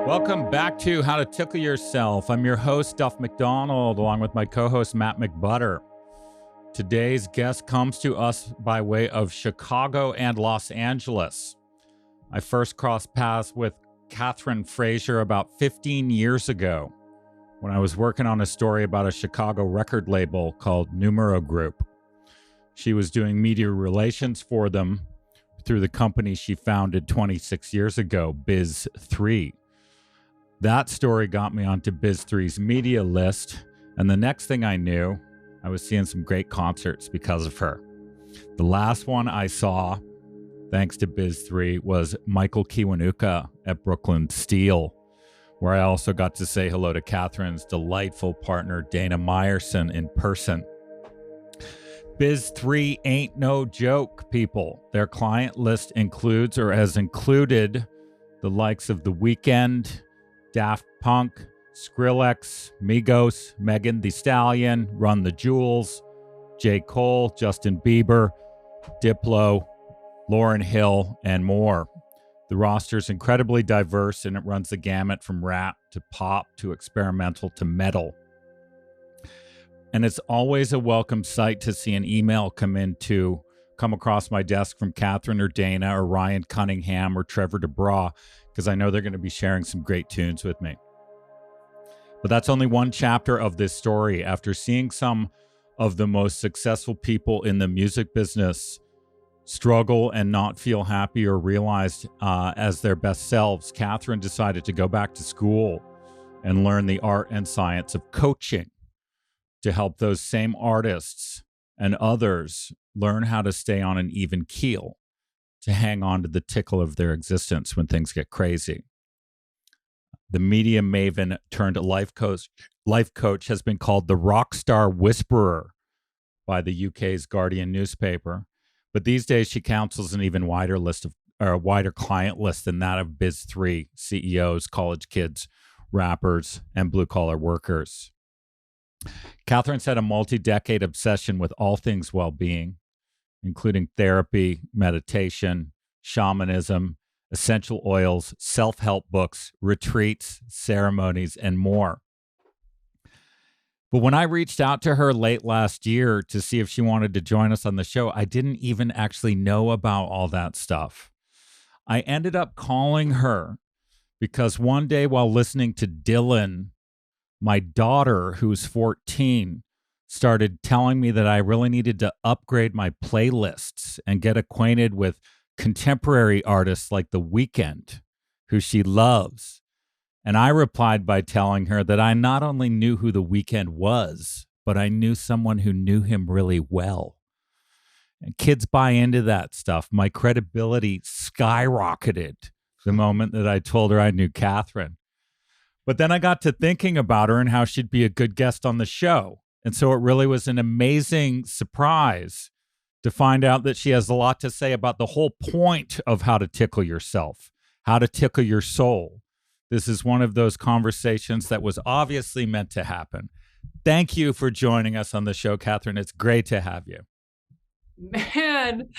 Welcome back to How to Tickle Yourself. I'm your host, Duff McDonald, along with my co-host, Matt McButter. Today's guest comes to us by way of Chicago and Los Angeles. I first crossed paths with Kathryn Frazier about 15 years ago when I was working on a story about a Chicago record label called Numero Group. She was doing media relations for them through the company she founded 26 years ago, Biz 3. That story got me onto Biz 3's media list, and the next thing I knew, I was seeing some great concerts because of her. The last one I saw, thanks to Biz 3, was Michael Kiwanuka at Brooklyn Steel, where I also got to say hello to Kathryn's delightful partner, Dana Meyerson, in person. Biz 3 ain't no joke, people. Their client list includes or has included the likes of The Weeknd, Daft Punk, Skrillex, Migos, Megan Thee Stallion, Run the Jewels, J. Cole, Justin Bieber, Diplo, Lauryn Hill, and more. The roster is incredibly diverse, and it runs the gamut from rap to pop to experimental to metal. And it's always a welcome sight to see an email come across my desk from Kathryn or Dana or Ryan Cunningham or Trevor DeBra, because I know they're going to be sharing some great tunes with me. But that's only one chapter of this story. After seeing some of the most successful people in the music business struggle and not feel happy or realized as their best selves, Kathryn decided to go back to school and learn the art and science of coaching to help those same artists and others learn how to stay on an even keel, to hang on to the tickle of their existence when things get crazy. The media maven turned life coach has been called the rock star whisperer by the UK's Guardian newspaper. But these days she counsels an even wider client list than that of Biz 3 CEOs, college kids, rappers, and blue-collar workers. Kathryn's had a multi-decade obsession with all things well-being, including therapy, meditation, shamanism, essential oils, self-help books, retreats, ceremonies, and more. But when I reached out to her late last year to see if she wanted to join us on the show, I didn't even actually know about all that stuff. I ended up calling her because one day while listening to Dylan, my daughter, who's 14, started telling me that I really needed to upgrade my playlists and get acquainted with contemporary artists like The Weeknd, who she loves. And I replied by telling her that I not only knew who The Weeknd was, but I knew someone who knew him really well. And kids buy into that stuff. My credibility skyrocketed the moment that I told her I knew Kathryn. But then I got to thinking about her and how she'd be a good guest on the show. And so it really was an amazing surprise to find out that she has a lot to say about the whole point of how to tickle yourself, how to tickle your soul. This is one of those conversations that was obviously meant to happen. Thank you for joining us on the show, Kathryn. It's great to have you. Man,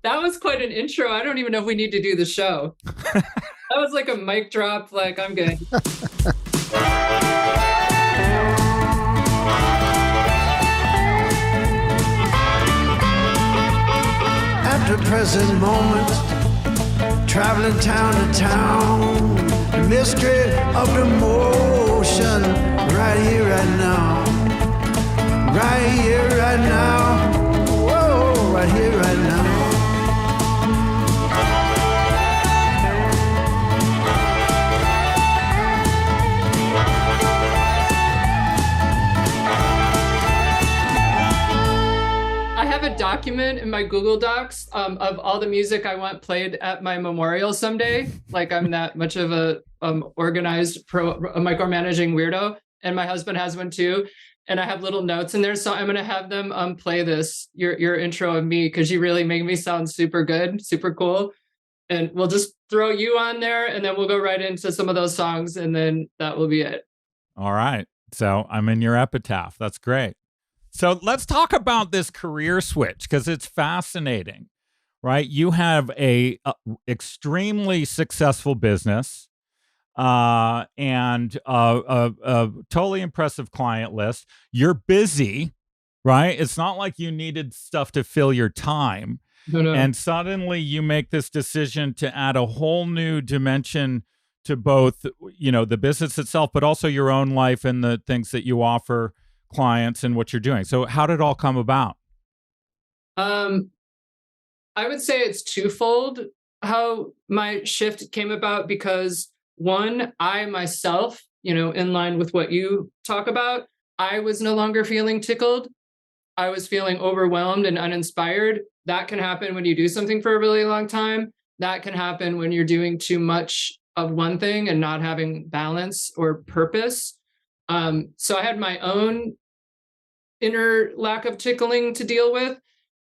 that was quite an intro. I don't even know if we need to do the show. That was like a mic drop. Like, I'm good. At the present moment, traveling town to town, the mystery of the motion, right here, right now, right here, right now, whoa, right here, right now. I have a document in my Google Docs of all the music I want played at my memorial someday. Like, I'm that much of a organized, micromanaging weirdo, and my husband has one too. And I have little notes in there, so I'm gonna have them play your intro of me, because you really make me sound super good, super cool. And we'll just throw you on there, and then we'll go right into some of those songs, and then that will be it. All right. So I'm in your epitaph. That's great. So let's talk about this career switch, because it's fascinating, right? You have a extremely successful business and a totally impressive client list. You're busy, right? It's not like you needed stuff to fill your time. No. And suddenly you make this decision to add a whole new dimension to both, the business itself, but also your own life and the things that you offer clients and what you're doing. So how did it all come about? I would say it's twofold how my shift came about, because one, I myself, in line with what you talk about, I was no longer feeling tickled. I was feeling overwhelmed and uninspired. That can happen when you do something for a really long time. That can happen when you're doing too much of one thing and not having balance or purpose. So I had my own inner lack of tickling to deal with.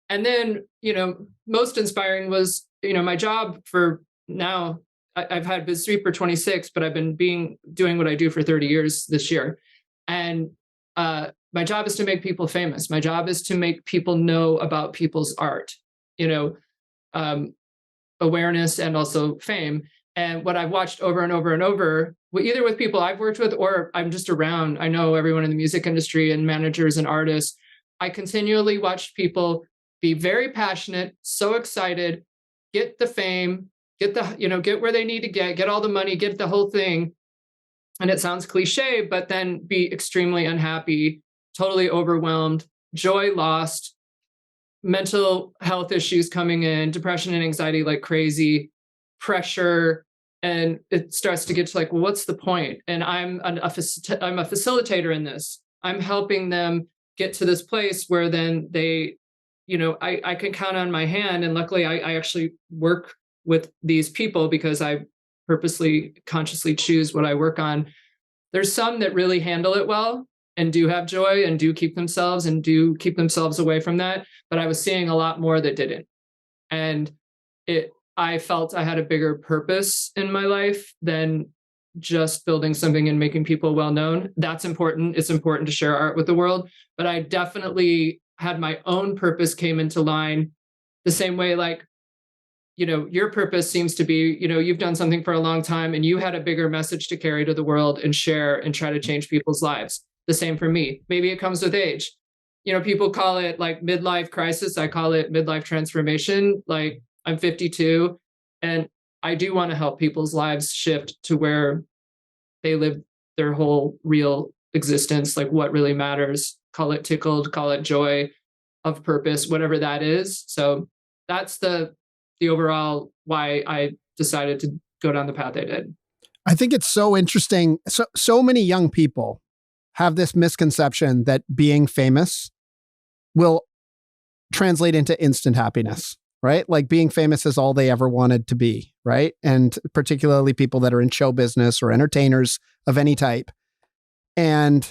And then, most inspiring was, my job for now. I've had BizSuite for 26, but I've been doing what I do for 30 years this year. And my job is to make people famous. My job is to make people know about people's art, awareness and also fame. And what I've watched over and over and over, either with people I've worked with or I'm just around, I know everyone in the music industry and managers and artists, I continually watch people be very passionate, so excited, get the fame, get where they need to get all the money, get the whole thing. And it sounds cliche, but then be extremely unhappy, totally overwhelmed, joy lost, mental health issues coming in, depression and anxiety like crazy, pressure. And it starts to get to like, well, what's the point? And I'm a facilitator in this. I'm helping them get to this place where then they, I can count on my hand. And luckily I actually work with these people because I purposely, consciously choose what I work on. There's some that really handle it well and do have joy and do keep themselves away from that. But I was seeing a lot more that didn't. And I felt I had a bigger purpose in my life than just building something and making people well known. That's important. It's important to share art with the world. But I definitely had my own purpose came into line the same way, like, your purpose seems to be, you've done something for a long time and you had a bigger message to carry to the world and share and try to change people's lives. The same for me. Maybe it comes with age. People call it like midlife crisis. I call it midlife transformation. Like, I'm 52 and I do want to help people's lives shift to where they live their whole real existence, like what really matters. Call it tickled, call it joy of purpose, whatever that is. So that's the overall why I decided to go down the path I did. I think it's so interesting. So many young people have this misconception that being famous will translate into instant happiness, right? Like being famous is all they ever wanted to be, right? And particularly people that are in show business or entertainers of any type. And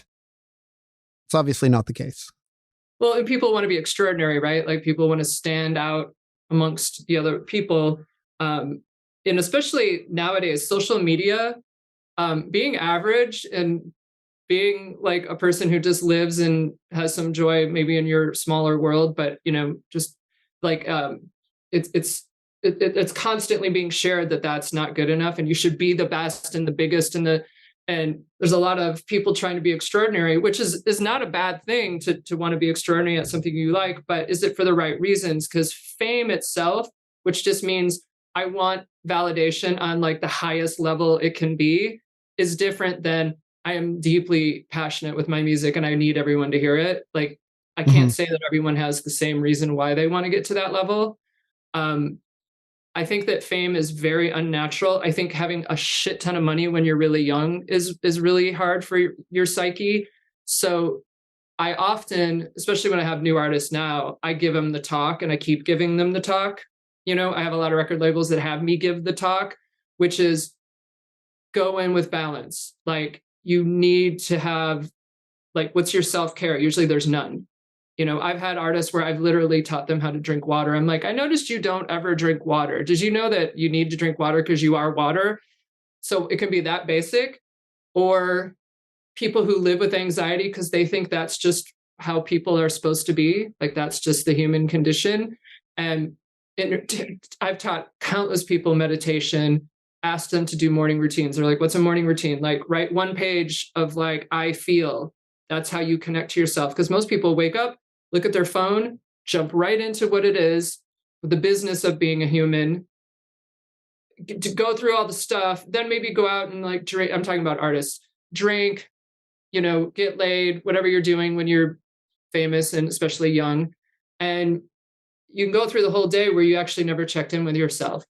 it's obviously not the case. Well, and people want to be extraordinary, right? Like people want to stand out amongst the other people. And especially nowadays, social media, being average and being like a person who just lives and has some joy, maybe in your smaller world, but just like it's constantly being shared that that's not good enough, and you should be the best and the biggest and there's a lot of people trying to be extraordinary, which is not a bad thing to want to be extraordinary at something you like, but is it for the right reasons? Because fame itself, which just means I want validation on like the highest level it can be, is different than I am deeply passionate with my music and I need everyone to hear it. Like, I can't say that everyone has the same reason why they want to get to that level. I think that fame is very unnatural. I think having a shit ton of money when you're really young is really hard for your psyche. So I often, especially when I have new artists now, I give them the talk and I keep giving them the talk. I have a lot of record labels that have me give the talk, which is go in with balance. Like, you need to have, like, what's your self-care? Usually there's none. I've had artists where I've literally taught them how to drink water. I'm like, I noticed you don't ever drink water. Did you know that you need to drink water because you are water? So it can be that basic. Or people who live with anxiety because they think that's just how people are supposed to be. Like, that's just the human condition. And I've taught countless people meditation, ask them to do morning routines. They're like, what's a morning routine? Like, write one page of like, I feel. That's how you connect to yourself. Because most people wake up, look at their phone, jump right into what it is, the business of being a human, to go through all the stuff, then maybe go out and like drink. I'm talking about artists, drink, get laid, whatever you're doing when you're famous and especially young. And you can go through the whole day where you actually never checked in with yourself.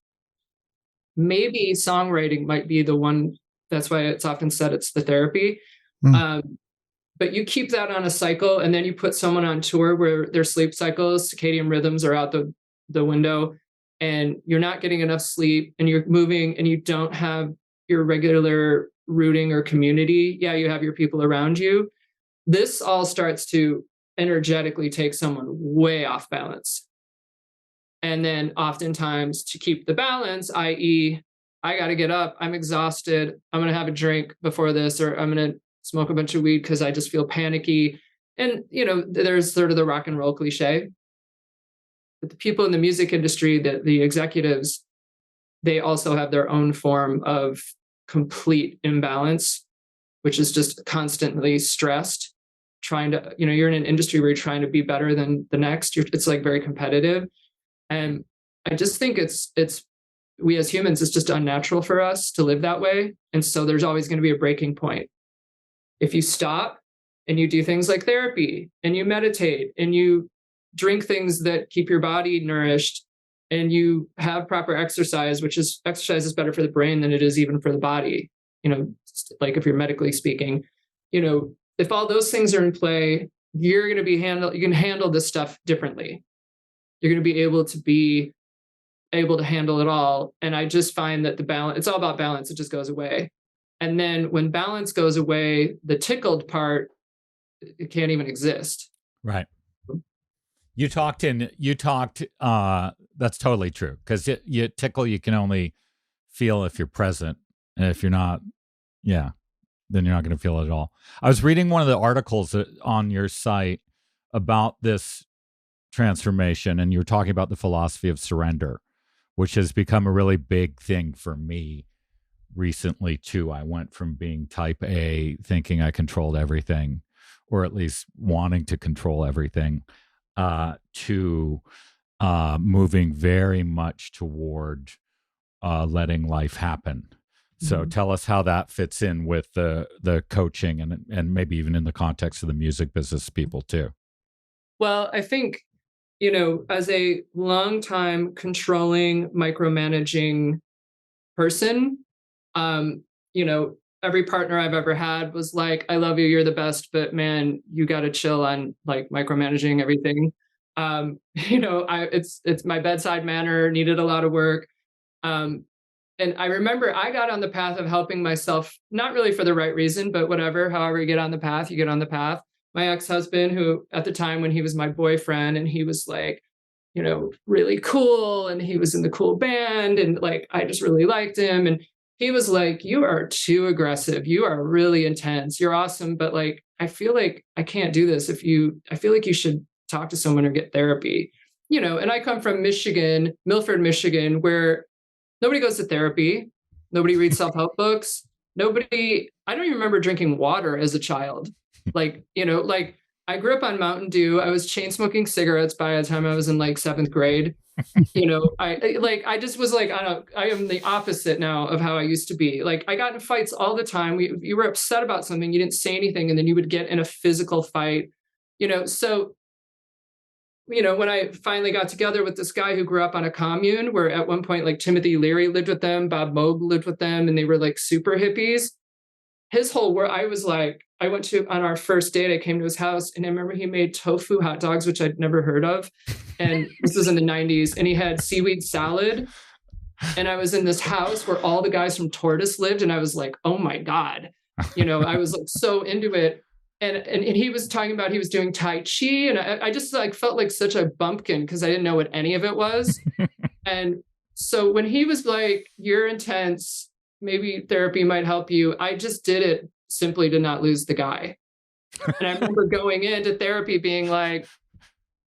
Maybe songwriting might be the one. That's why it's often said it's the therapy. But you keep that on a cycle, and then you put someone on tour where their sleep cycles, circadian rhythms are out the window, and you're not getting enough sleep, and you're moving, and you don't have your regular rooting or community. Yeah, you have your people around you. This all starts to energetically take someone way off balance. And then oftentimes to keep the balance, i.e., I got to get up, I'm exhausted, I'm going to have a drink before this, or I'm going to smoke a bunch of weed because I just feel panicky. And, there's sort of the rock and roll cliche. But the people in the music industry, the executives, they also have their own form of complete imbalance, which is just constantly stressed, trying to, you're in an industry where you're trying to be better than the next. It's like very competitive. And I just think it's we as humans, it's just unnatural for us to live that way. And so there's always going to be a breaking point. If you stop and you do things like therapy and you meditate and you drink things that keep your body nourished and you have proper exercise, exercise is better for the brain than it is even for the body. Like if you're medically speaking, if all those things are in play, you can handle this stuff differently. You're going to be able to handle it all. And I just find that the balance, it's all about balance. It just goes away. And then when balance goes away, the tickled part, it can't even exist. Right. You talked, that's totally true. Because you tickle, you can only feel if you're present. And if you're not, then you're not going to feel it at all. I was reading one of the articles on your site about this transformation, and you were talking about the philosophy of surrender, which has become a really big thing for me recently too. I went from being type A, thinking I controlled everything, or at least wanting to control everything, to moving very much toward letting life happen. So tell us how that fits in with the coaching and maybe even in the context of the music business people too. Well, I think, as a longtime controlling, micromanaging person, every partner I've ever had was like, I love you, you're the best, but man, you got to chill on like micromanaging everything. It's my bedside manner needed a lot of work. And I remember I got on the path of helping myself, not really for the right reason, but whatever, however you get on the path, you get on the path. My ex-husband, who at the time when he was my boyfriend, and he was like, really cool, and he was in the cool band, and like, I just really liked him. And he was like, you are too aggressive. You are really intense. You're awesome. But like, I feel like I can't do this. I feel like you should talk to someone or get therapy, and I come from Michigan, Milford, Michigan, where nobody goes to therapy. Nobody reads self-help books. I don't even remember drinking water as a child. Like I grew up on Mountain Dew. I was chain smoking cigarettes by the time I was in like 7th grade. I just was like, I am the opposite now of how I used to be. Like I got in fights all the time. You were upset about something, you didn't say anything, and then you would get in a physical fight, so when I finally got together with this guy who grew up on a commune where at one point, like Timothy Leary lived with them, Bob Moog lived with them, and they were like super hippies. His whole world, I went to, on our first date, I came to his house, and I remember he made tofu hot dogs, which I'd never heard of. And this was in the 90s, and he had seaweed salad. And I was in this house where all the guys from Tortoise lived. And I was like, oh my God, I was like so into it. And he was talking about, he was doing Tai Chi. And I just like felt like such a bumpkin because I didn't know what any of it was. And so when he was like, you're intense, maybe therapy might help you, I just did it simply to not lose the guy. And I remember going into therapy being like,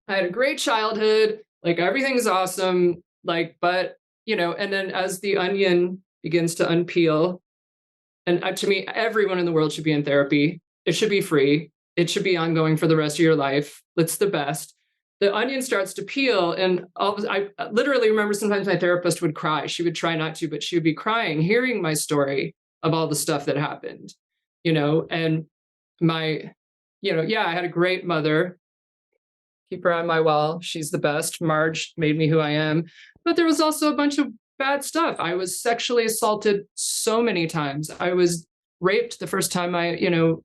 I had a great childhood, like everything's awesome, like, but, and then as the onion begins to unpeel. And to me, everyone in the world should be in therapy. It should be free. It should be ongoing for the rest of your life. It's the best. The onion starts to peel, and I literally remember sometimes my therapist would cry. She would try not to, but she would be crying, hearing my story of all the stuff that happened, and I had a great mother. Keep her on my wall. She's the best. Marge made me who I am. But there was also a bunch of bad stuff. I was sexually assaulted so many times. I was raped the first time I,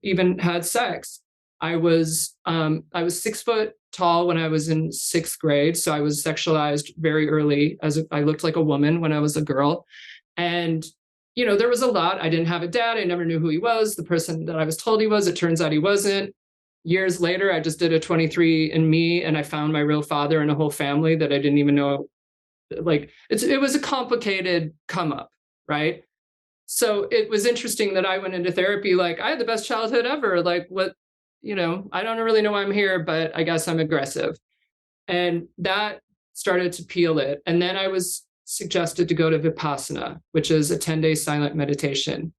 even had sex. I was 6 foot tall when I was in 6th grade. So I was sexualized very early I looked like a woman when I was a girl. And, there was a lot. I didn't have a dad. I never knew who he was. The person that I was told he was, it turns out he wasn't. Years later, I just did a 23andMe and I found my real father and a whole family that I didn't even know. Like it was a complicated come up, right? So it was interesting that I went into therapy like I had the best childhood ever. Like what, I don't really know why I'm here, but I guess I'm aggressive. And that started to peel it. And then I was suggested to go to Vipassana, which is a 10-day silent meditation.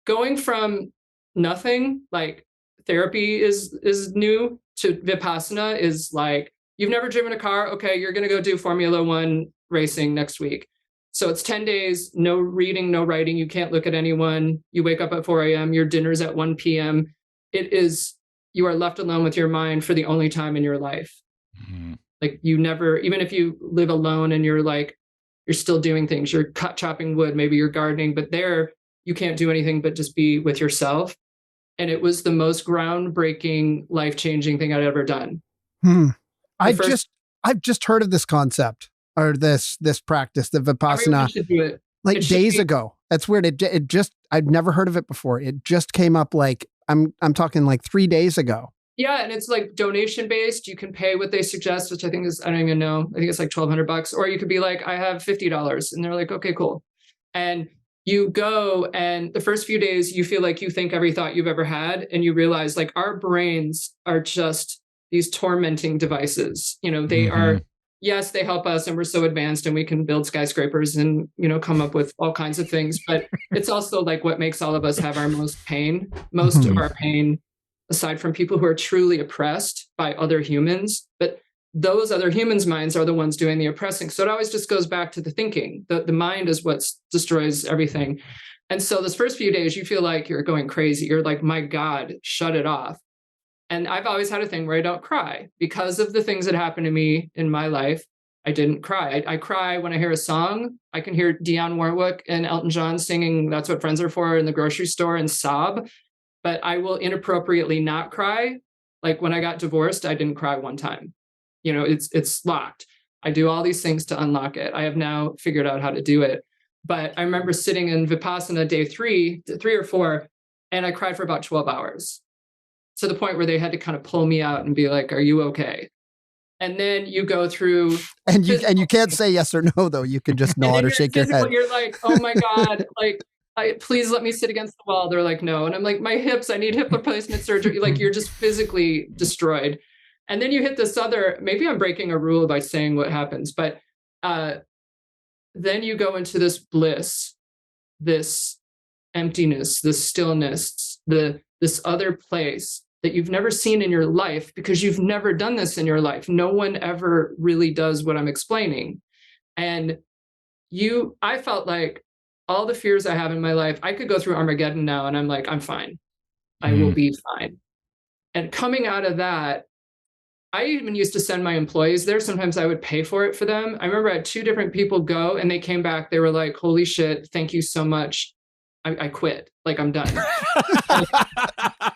Going from nothing, like therapy is new, to Vipassana is like, you've never driven a car. Okay, you're going to go do Formula One racing next week. So it's 10 days, no reading, no writing. You can't look at anyone. You wake up at 4 a.m. Your dinner's at 1 p.m. You are left alone with your mind for the only time in your life. Mm-hmm. Like you never, even if you live alone and you're still doing things, you're chopping wood, maybe you're gardening, but there you can't do anything but just be with yourself. And it was the most groundbreaking, life-changing thing I'd ever done. I've just heard of this concept or this practice, the Vipassana, should do it. Like days ago. That's weird. I'd never heard of it before. It just came up like, I'm talking like 3 days ago. Yeah. And it's like donation based. You can pay what they suggest, which I think is, I don't even know. I think it's like $1,200, or you could be like, I have $50. And they're like, okay, cool. And you go, and the first few days you feel like you think every thought you've ever had. And you realize like our brains are just these tormenting devices. They are, yes, they help us and we're so advanced and we can build skyscrapers and, come up with all kinds of things. But it's also like what makes all of us have our most pain. Most of our pain, aside from people who are truly oppressed by other humans, but those other humans' minds are the ones doing the oppressing. So it always just goes back to the thinking. The mind is what destroys everything. And so those first few days, you feel like you're going crazy. You're like, my God, shut it off. And I've always had a thing where I don't cry because of the things that happened to me in my life. I didn't cry. I cry when I hear a song. I can hear Dionne Warwick and Elton John singing "That's What Friends Are For" in the grocery store and sob. But I will inappropriately not cry. Like when I got divorced, I didn't cry one time. It's locked. I do all these things to unlock it. I have now figured out how to do it. But I remember sitting in Vipassana day 3 or 4, and I cried for about 12 hours. To the point where they had to kind of pull me out and be like, are you okay? And then you go through. And you can't say yes or no, though. You can just nod or shake your head. You're like, oh my God, like, please let me sit against the wall. They're like, no. And I'm like, my hips, I need hip replacement surgery. Like you're just physically destroyed. And then you hit this other, maybe I'm breaking a rule by saying what happens, but then you go into this bliss, this emptiness, this stillness, this other place that you've never seen in your life because you've never done this in your life. No one ever really does what I'm explaining. And I felt like all the fears I have in my life, I could go through Armageddon now and I'm like, I'm fine. I will be fine. And coming out of that, I even used to send my employees there. Sometimes I would pay for it for them. I remember I had 2 different people go and they came back. They were like, holy shit, thank you so much. I quit. Like I'm done.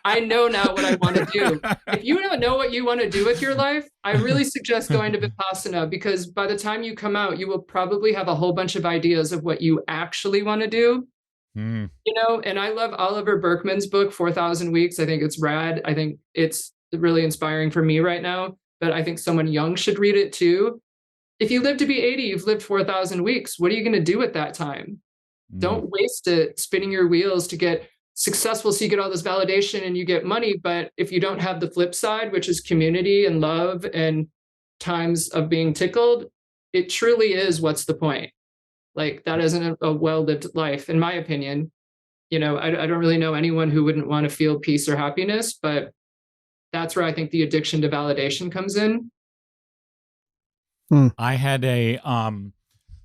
I know now what I want to do. If you don't know what you want to do with your life, I really suggest going to Vipassana, because by the time you come out, you will probably have a whole bunch of ideas of what you actually want to do. And I love Oliver Berkman's book, 4,000 Weeks. I think it's rad. I think it's really inspiring for me right now, but I think someone young should read it too. If you live to be 80, you've lived 4,000 weeks. What are you going to do with that time? Don't waste it spinning your wheels to get successful so you get all this validation and you get money. But if you don't have the flip side, which is community and love and times of being tickled, it truly is, what's the point? Like that isn't a well-lived life, in my opinion. I don't really know anyone who wouldn't want to feel peace or happiness, but that's where I think the addiction to validation comes in. I had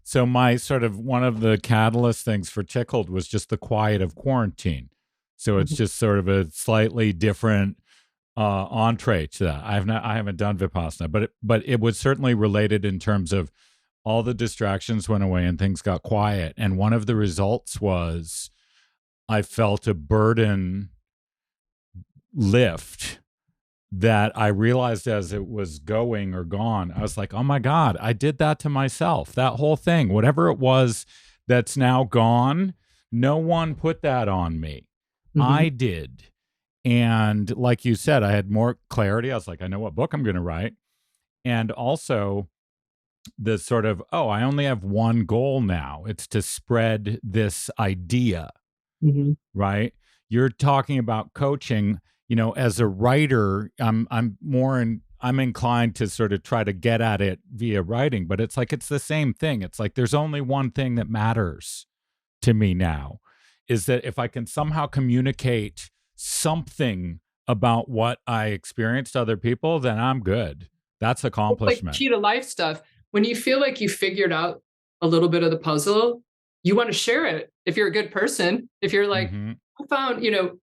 so my sort of one of the catalyst things for Tickled was just the quiet of quarantine. So it's just sort of a slightly different entree to that. I haven't done Vipassana, but it was certainly related in terms of all the distractions went away and things got quiet. And one of the results was I felt a burden lift that I realized as it was going or gone. I was like, oh my God, I did that to myself. That whole thing, whatever it was that's now gone, no one put that on me. I did. And like you said, I had more clarity. I was like, I know what book I'm going to write. And also the sort of, I only have one goal now. It's to spread this idea, right? You're talking about coaching, as a writer, I'm inclined to sort of try to get at it via writing, but it's like, it's the same thing. It's like, there's only one thing that matters to me now, is that if I can somehow communicate something about what I experienced to other people, then I'm good. That's accomplishment. Like key to life stuff. When you feel like you figured out a little bit of the puzzle, you want to share it. If you're a good person, if you're like, I found,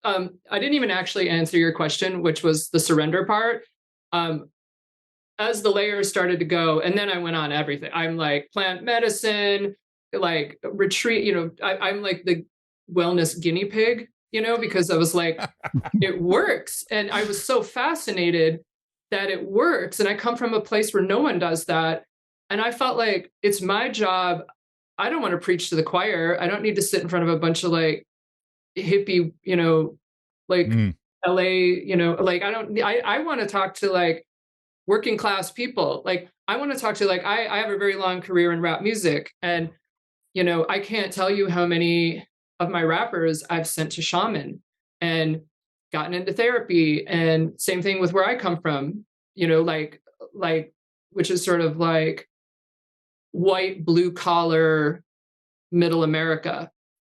I didn't even actually answer your question, which was the surrender part. As the layers started to go, and then I went on everything. I'm like plant medicine, like retreat, I'm like the wellness guinea pig, because I was like, it works. And I was so fascinated that it works. And I come from a place where no one does that. And I felt like it's my job. I don't want to preach to the choir. I don't need to sit in front of a bunch of like hippie, like LA, like I want to talk to like working class people. Like I want to talk to like, I have a very long career in rap music, and, I can't tell you how many of my rappers I've sent to shaman and gotten into therapy. And same thing with where I come from, like, which is sort of like white, blue collar, middle America.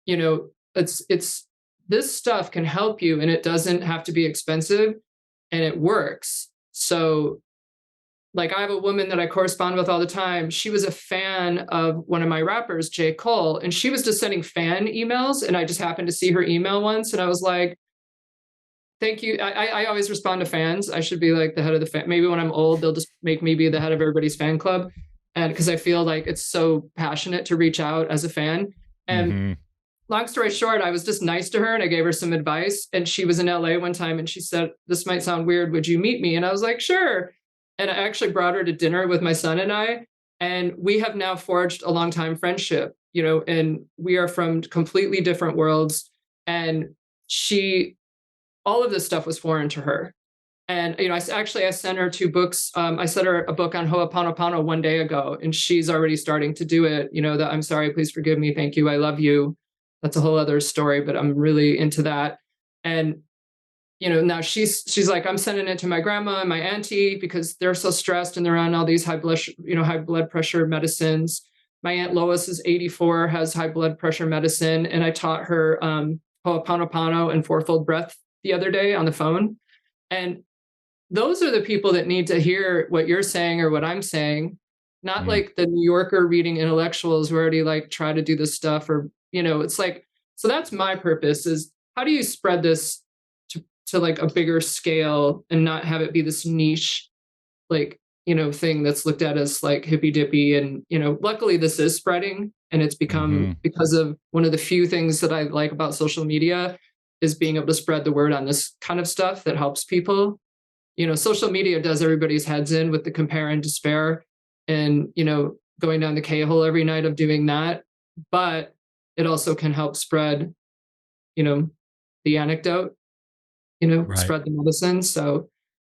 It's this stuff can help you, and it doesn't have to be expensive, and it works. So like I have a woman that I correspond with all the time. She was a fan of one of my rappers, J. Cole, and she was just sending fan emails. And I just happened to see her email once. And I was like, thank you. I always respond to fans. I should be like the head of the fan. Maybe when I'm old, they'll just make me be the head of everybody's fan club. And because I feel like it's so passionate to reach out as a fan. And long story short, I was just nice to her and I gave her some advice. And she was in LA one time and she said, this might sound weird. Would you meet me? And I was like, sure. And I actually brought her to dinner with my son and I, and we have now forged a long time friendship, and we are from completely different worlds. And all of this stuff was foreign to her. And, I sent her 2 books. I sent her a book on Ho'oponopono one day ago, and she's already starting to do it. The I'm sorry, please forgive me. Thank you. I love you. That's a whole other story, but I'm really into that. And now she's like, I'm sending it to my grandma and my auntie because they're so stressed and they're on all these high blood pressure medicines. My Aunt Lois is 84, has high blood pressure medicine. And I taught her Ho'oponopono and fourfold breath the other day on the phone. And those are the people that need to hear what you're saying or what I'm saying, not like the New Yorker reading intellectuals who already like try to do this stuff or, it's like, so that's my purpose is how do you spread this to like a bigger scale and not have it be this niche, like, thing that's looked at as like hippy dippy. And, luckily this is spreading and it's become because of one of the few things that I like about social media is being able to spread the word on this kind of stuff that helps people. Social media does everybody's heads in with the compare and despair and, going down the K-hole every night of doing that. But it also can help spread, the anecdote, right. Spread the medicine. So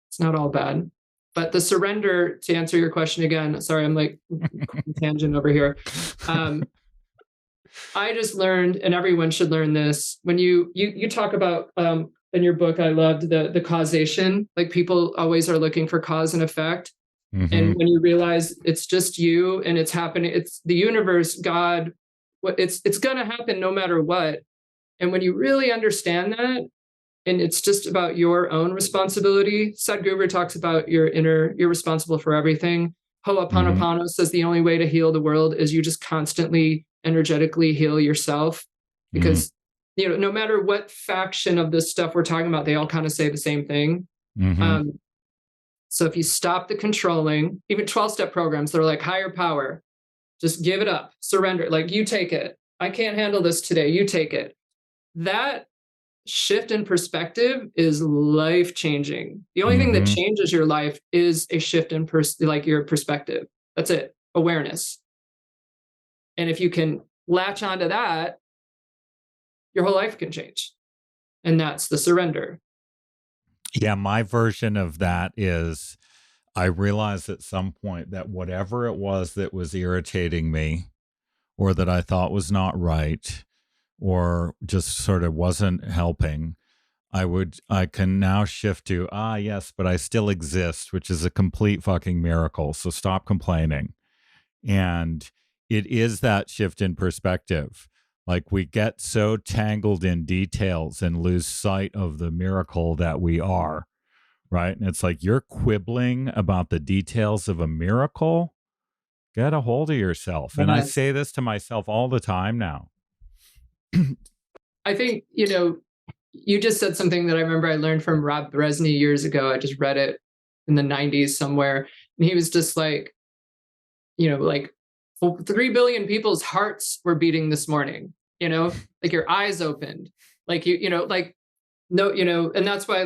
it's not all bad. But the surrender, to answer your question again, sorry, I'm like tangent over here. I just learned, and everyone should learn this, when you talk about in your book, I loved the causation, like people always are looking for cause and effect. And when you realize it's just you and it's happening, it's the universe, God, it's going to happen no matter what. And when you really understand that, and it's just about your own responsibility. Sadhguru talks about you're responsible for everything. Ho'oponopono says the only way to heal the world is you just constantly energetically heal yourself, because no matter what faction of this stuff we're talking about, they all kind of say the same thing. So if you stop the controlling, even 12-step programs, they're like higher power, just give it up, surrender. Like, you take it. I can't handle this today. You take it. That shift in perspective is life-changing. The only thing that changes your life is a shift in your perspective. That's it. Awareness. And if you can latch onto that, your whole life can change. And that's the surrender. Yeah, my version of that is I realized at some point that whatever it was that was irritating me, or that I thought was not right, or just sort of wasn't helping, I can now shift to, yes, but I still exist, which is a complete fucking miracle. So stop complaining. And it is that shift in perspective. Like, we get so tangled in details and lose sight of the miracle that we are, right? And it's like, you're quibbling about the details of a miracle. Get a hold of yourself. Yes. And I say this to myself all the time now. I think, you just said something that I remember I learned from Rob Bresney years ago. I just read it in the 90s somewhere. And he was just like, 3 billion people's hearts were beating this morning, like your eyes opened, like, and that's why,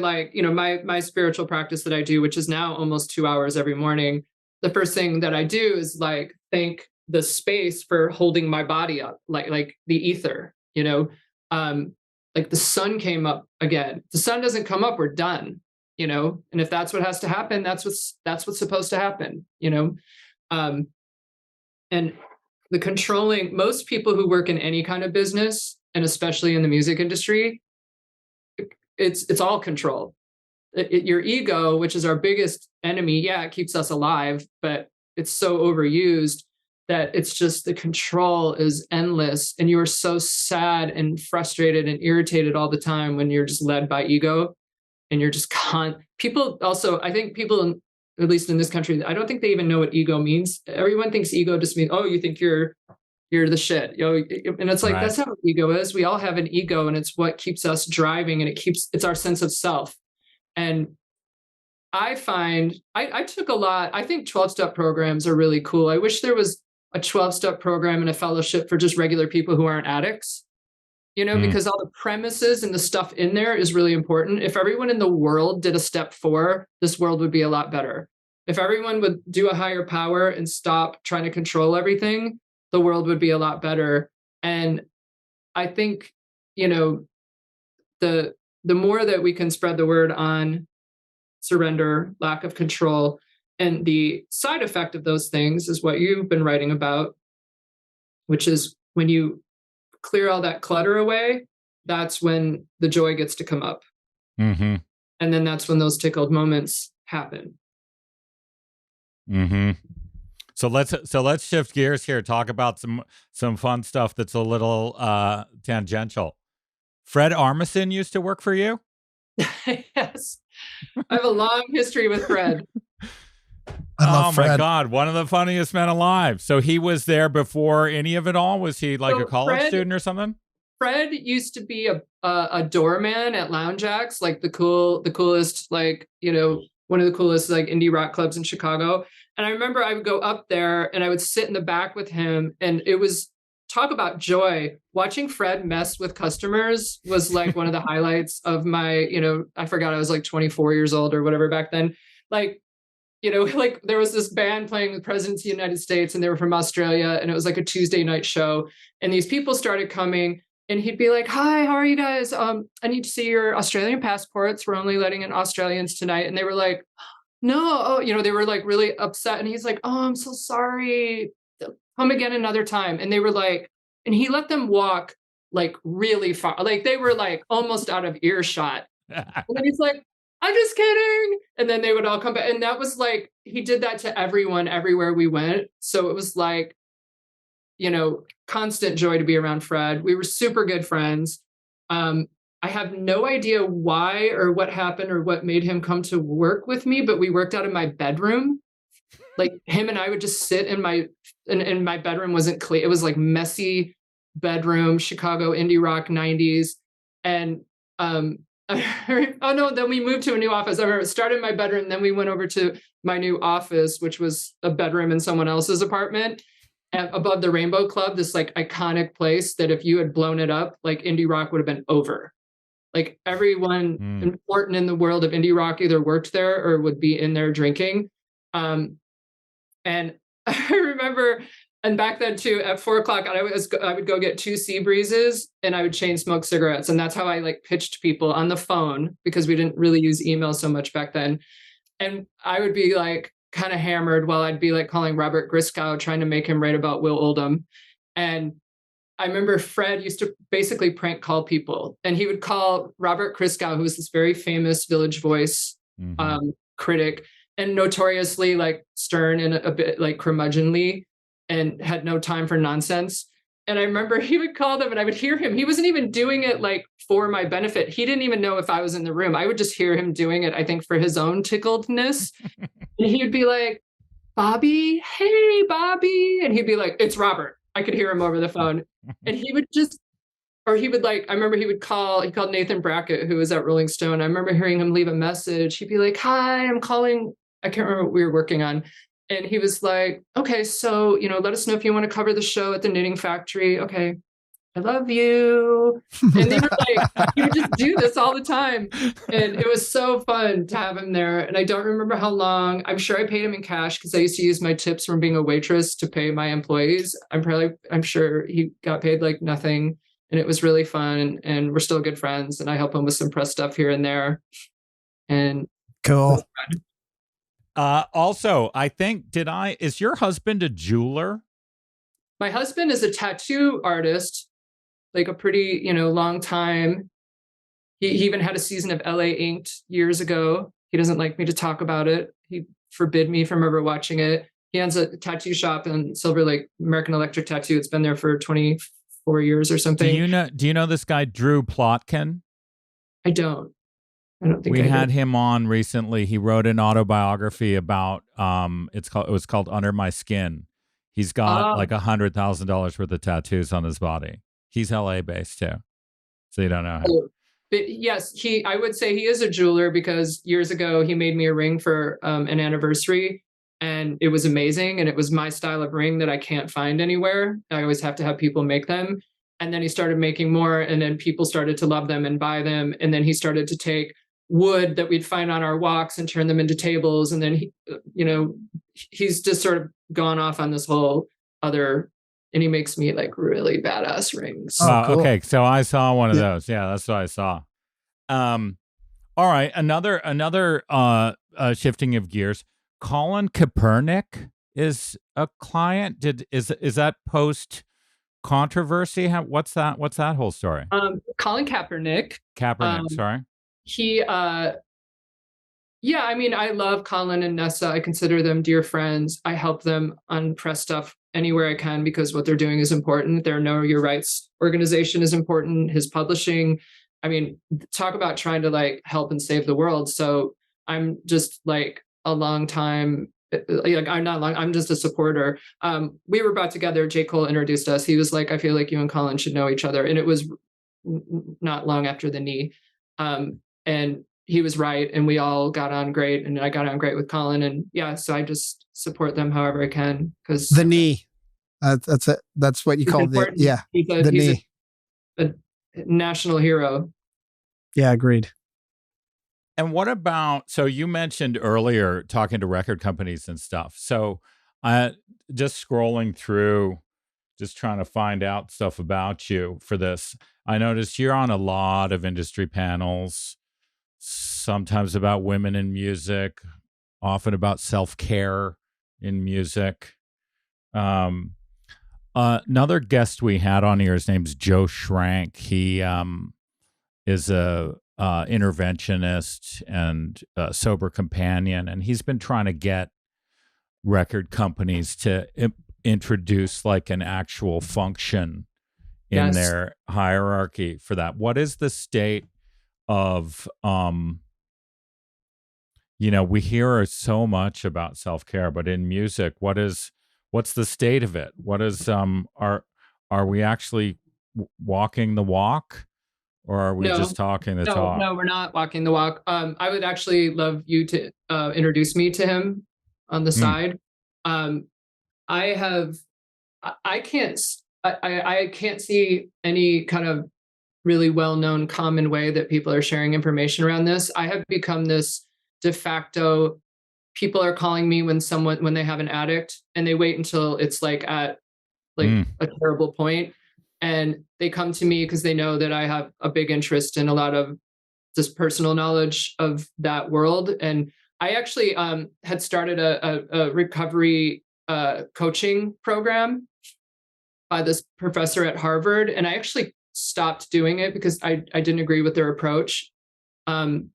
my spiritual practice that I do, which is now almost 2 hours every morning. The first thing that I do is thank the space for holding my body up, like the ether, like the sun came up again. The sun doesn't come up, we're done, and if that's what has to happen, that's what's supposed to happen, and the controlling, most people who work in any kind of business, and especially in the music industry, it's all control. Your ego, which is our biggest enemy, it keeps us alive, but it's so overused that it's just, the control is endless, and you're so sad and frustrated and irritated all the time when you're just led by ego, and you're just people also, I think people, at least in this country, I don't think they even know what ego means. Everyone thinks ego just means, you think you're the shit, and it's like, right. That's not what ego is. We all have an ego, and it's what keeps us driving, and it's our sense of self. And I find I took a lot. I think 12-step programs are really cool. I wish there was a 12-step program and a fellowship for just regular people who aren't addicts, because all the premises and the stuff in there is really important. If everyone in the world did a step 4, this world would be a lot better. If everyone would do a higher power and stop trying to control everything, the world would be a lot better. And I think, the more that we can spread the word on surrender, lack of control, and the side effect of those things is what you've been writing about, which is when you clear all that clutter away, that's when the joy gets to come up. And then that's when those tickled moments happen. So let's shift gears here. Talk about some fun stuff that's a little tangential. Fred Armisen used to work for you? Yes. I have a long history with Fred. I love Fred. My God, one of the funniest men alive. So he was there before any of it all? Was he like a college student or something? Fred used to be a doorman at Lounge Acts, like the coolest, one of the coolest indie rock clubs in Chicago. And I remember I would go up there and I would sit in the back with him, and it was, talk about joy. Watching Fred mess with customers was like one of the highlights of my, I forgot I was like 24 years old or whatever back then. There was this band playing the Presidents of the United States, and they were from Australia, and it was like a Tuesday night show. And these people started coming, and he'd be like, "Hi, how are you guys? I need to see your Australian passports. We're only letting in Australians tonight." And they were like, "No," they were like really upset. And he's like, "Oh, I'm so sorry. Come again another time." And they were like, and he let them walk like really far. Like they were like almost out of earshot. And then he's like, "I'm just kidding." And then they would all come back. And that was like, he did that to everyone everywhere we went. So it was like, constant joy to be around Fred. We were super good friends. I have no idea why or what happened or what made him come to work with me, but we worked out of my bedroom. Like him and I would just sit in my bedroom wasn't clean. It was like messy bedroom, Chicago indie rock 90s. And oh no, then we moved to a new office. I remember it started in my bedroom, then we went over to my new office, which was a bedroom in someone else's apartment. Above the Rainbow Club, this like iconic place that if you had blown it up, like indie rock would have been over. Like everyone important in the world of indie rock either worked there or would be in there drinking. And I remember, and back then too, at 4:00, I would go get 2 sea breezes and I would chain smoke cigarettes. And that's how I like pitched people on the phone, because we didn't really use email so much back then. And I would be like kind of hammered while I'd be like calling Robert Griscow, trying to make him write about Will Oldham. And I remember Fred used to basically prank call people, and he would call Robert Christgau, who was this very famous Village Voice critic, and notoriously like stern and a bit like curmudgeonly, and had no time for nonsense. And I remember he would call them and I would hear him. He wasn't even doing it like for my benefit. He didn't even know if I was in the room. I would just hear him doing it, I think, for his own tickledness. And he would be like, Bobby, hey, Bobby. And he'd be like, it's Robert. I could hear him over the phone. And he would just, or he would like, I remember he called Nathan Brackett, who was at Rolling Stone. I remember hearing him leave a message. He'd be like, hi, I'm calling. I can't remember what we were working on. And he was like, okay, so, let us know if you want to cover the show at the Knitting Factory. Okay. I love you. And they were like, he would just do this all the time. And it was so fun to have him there. And I don't remember how long. I'm sure I paid him in cash because I used to use my tips from being a waitress to pay my employees. I'm sure he got paid like nothing. And it was really fun. And we're still good friends. And I help him with some press stuff here and there. And cool. Also, I think, is your husband a jeweler? My husband is a tattoo artist, like a pretty, long time. He even had a season of LA Inked years ago. He doesn't like me to talk about it. He forbid me from ever watching it. He owns a tattoo shop in Silver Lake, American Electric Tattoo. It's been there for 24 years or something. Do you know this guy, Drew Plotkin? I don't think we had him on recently. He wrote an autobiography about it was called Under My Skin. He's got like $100,000 worth of tattoos on his body. He's LA based too, so you don't know him. But yes, I would say he is a jeweler, because years ago he made me a ring for an anniversary, and it was amazing. And it was my style of ring that I can't find anywhere. I always have to have people make them. And then he started making more, and then people started to love them and buy them. And then he started to take wood that we'd find on our walks and turn them into tables. And then he's just sort of gone off on this whole other, and he makes me like really badass rings. Oh, cool. Okay. So I saw one of those. Yeah, that's what I saw. All right. Another shifting of gears. Colin Kaepernick is a client. Is that post controversy? What's that whole story? Colin Kaepernick. Sorry. He, I mean, I love Colin and Nessa. I consider them dear friends. I help them on press stuff anywhere I can, because what they're doing is important. Their Know Your Rights organization is important. His publishing, I mean, talk about trying to like help and save the world. So I'm just like a long time, like I'm just a supporter. We were brought together. J. Cole introduced us. He was like, I feel like you and Colin should know each other. And it was not long after the knee. And he was right, and we all got on great, and I got on great with Colin, and so I just support them however I can, because the knee, that's it. That's what you call it. Yeah, the knee, a national hero. Yeah, agreed. And what about? So you mentioned earlier talking to record companies and stuff. So I just scrolling through, just trying to find out stuff about you for this. I noticed you're on a lot of industry panels. Sometimes about women in music, often about self-care in music. Another guest we had on here, his name's Joe Schrank. He is a interventionist and a sober companion, and he's been trying to get record companies to introduce like an actual function in their hierarchy for that. What is the state of, we hear so much about self-care, but in music, what's the state of it? What is, are we actually walking the walk, or are we just talking the talk? No, we're not walking the walk. I would actually love you to introduce me to him on the side. I can't see any kind of really well-known common way that people are sharing information around this. I have become this de facto, people are calling me when they have an addict, and they wait until it's like at a terrible point, and they come to me because they know that I have a big interest in a lot of just personal knowledge of that world. And I actually had started a recovery coaching program by this professor at Harvard, and I actually stopped doing it because I didn't agree with their approach. And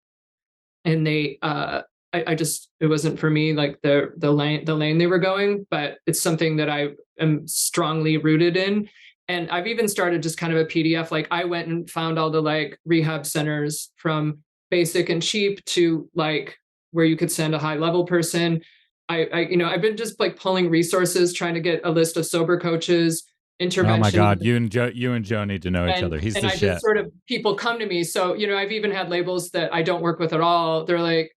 they, it wasn't for me, like the lane they were going, but it's something that I am strongly rooted in. And I've even started just kind of a PDF. Like I went and found all the like rehab centers from basic and cheap to like where you could send a high level person. I've been just like pulling resources, trying to get a list of sober coaches, intervention. Oh my God, you and Joe need to know each other. He's the shit. Just sort of people come to me. So, I've even had labels that I don't work with at all. They're like,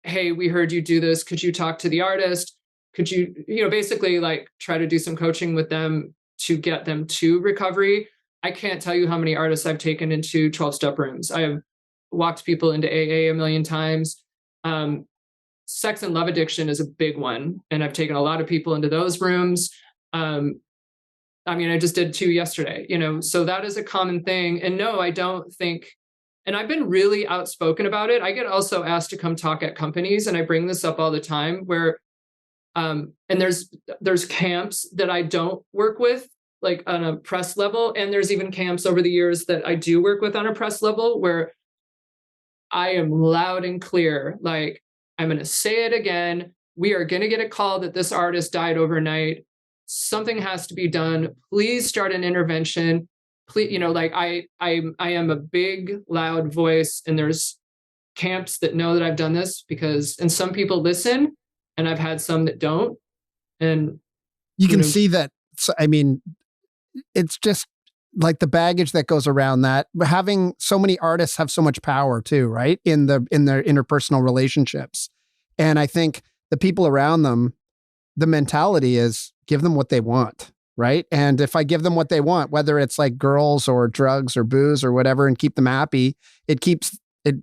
hey, we heard you do this. Could you talk to the artist? Could you, basically like try to do some coaching with them to get them to recovery? I can't tell you how many artists I've taken into 12-step rooms. I have walked people into AA a million times. Sex and love addiction is a big one. And I've taken a lot of people into those rooms. I just did 2 yesterday, so that is a common thing. And no, I don't think, and I've been really outspoken about it. I get also asked to come talk at companies, and I bring this up all the time where, and there's camps that I don't work with, like on a press level. And there's even camps over the years that I do work with on a press level where I am loud and clear. Like, I'm going to say it again. We are going to get a call that this artist died overnight. Something has to be done. Please start an intervention. Please, I am a big, loud voice, and there's camps that know that I've done this and some people listen, and I've had some that don't. And you can see that. It's just like the baggage that goes around that. Having so many artists have so much power too, right? In their interpersonal relationships. And I think the people around them, the mentality is give them what they want, right? And if I give them what they want, whether it's like girls or drugs or booze or whatever, and keep them happy, it